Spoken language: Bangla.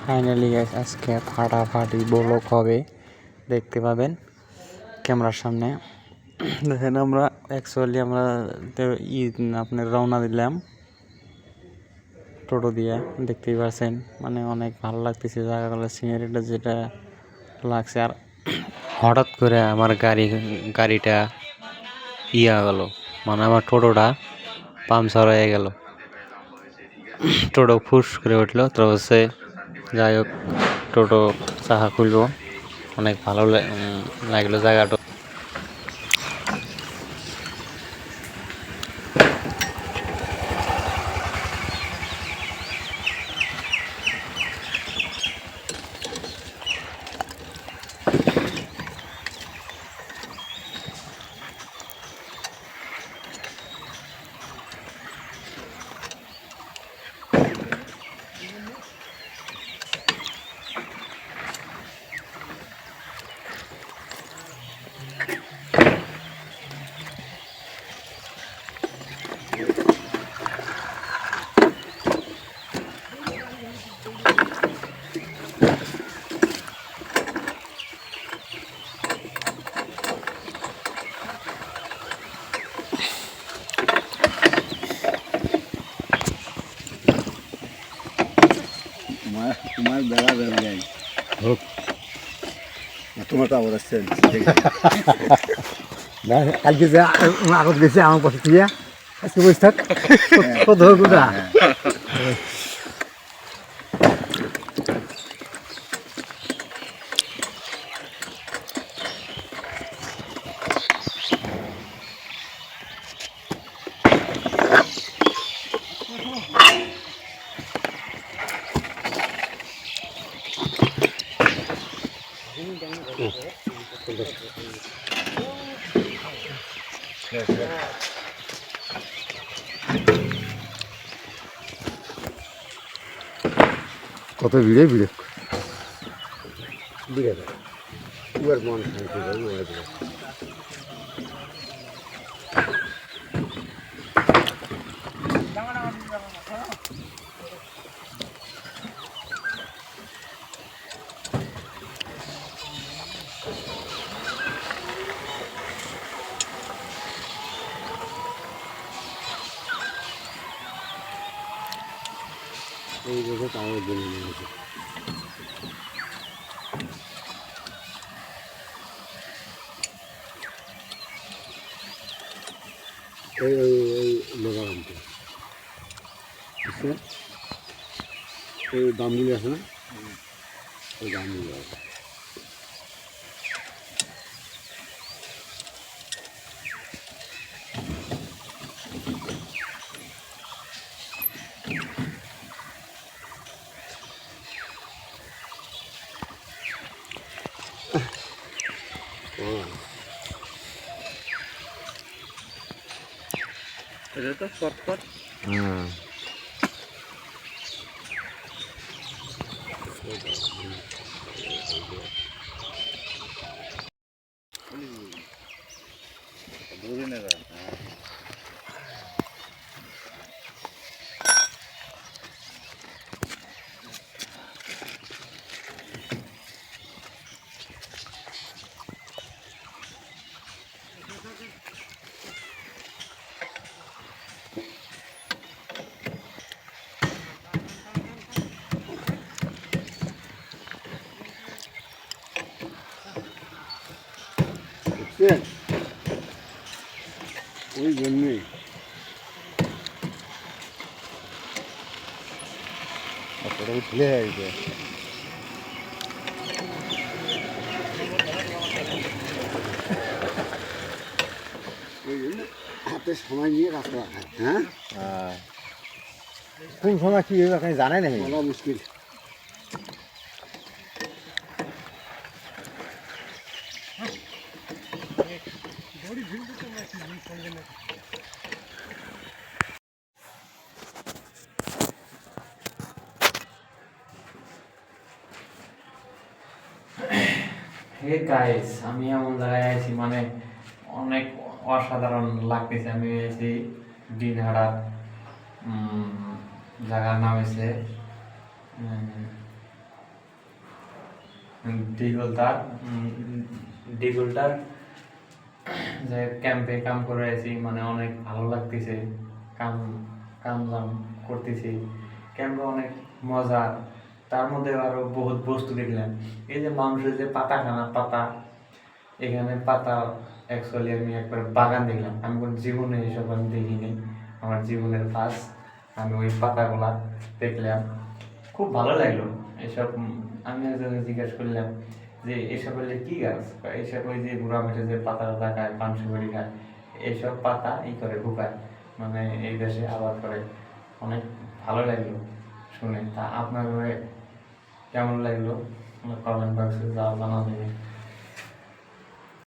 ফাইনালি গাইস আজকে ফাটাফাটি ব্লগ হবে, দেখতে পাবেন ক্যামেরার সামনে। দেখেন আমরা অ্যাকচুয়ালি আমরা আপনার রওনা দিলাম টোটো দিয়ে, দেখতেই পাচ্ছেন। মানে অনেক ভালো লাগতেছে জায়গাগুলো, সিনারিটা যেটা লাগছে। আর হঠাৎ করে আমার গাড়িটা গেল, মানে আমার টোটোটা পাংচার হয়ে গেল। টোটো ফুস করে উঠলো, তো হচ্ছে যাই হোক টোটো চাকা খুলবো। অনেক ভালো লাগলো জায়গাটা। তোমার বেড়া বেড়ে যায় হোক, তোমার তো আবার আসছেন কালকে যে আগত গেছে আমার পাশে তুই আজকে বসে থাক কত হোক ওটা। কত ভিড়ে ভিড়ে ভিড়ে উয়ার মন শান্তি। এই দেখে তাও জন্য নিয়েছে। এই লেবার আনতে এই দামগুলি আছে না, ওই দামগুলি আছে। এটা তো শর্টকাট। হ্যাঁ ওই জন্যই উঠলে হাতে সময় নিয়ে রাখতে রাখা। হ্যাঁ কোন সময় কি আপনি জানেন না, বলা মুশকিল। হে গাইস, আমি এমন জায়গায় আছি, মানে অনেক অসাধারণ লাগতেছে। আমি আছি দিনহাটা, জায়গার নাম হচ্ছে দিগলতার দিগলটার যে ক্যাম্পে কাম করে আছি, মানে অনেক ভালো লাগতেছে। কাম কাম জাম করতেছি, ক্যাম্পে অনেক মজা। তার মধ্যে আরো বহুত বস্তু দেখলাম। এই যে মানুষের যে পাতাখানা পাতা, এখানে পাতা অ্যাকচুয়ালি আমি একবার বাগান দেখলাম। আমি কোন জীবনে এসব আমি দেখিনি, আমার জীবনের ফার্স্ট আমি ওই পাতাগুলা দেখলাম, খুব ভালো লাগলো। এসব আমি একজনকে জিজ্ঞেস করলাম যে এসব হলে কি গাছ, এইসব ওই যে বুড়া মাঠে যে পাতা টাতা খায়, পান সুপারি খায়, এইসব পাতা করে ঢুকায়, মানে এই দেশে আবাদ করে। অনেক ভালো লাগলো শুনে। তা আপনার কেমন লাগলো কমেন্ট বক্সে জানাবেন।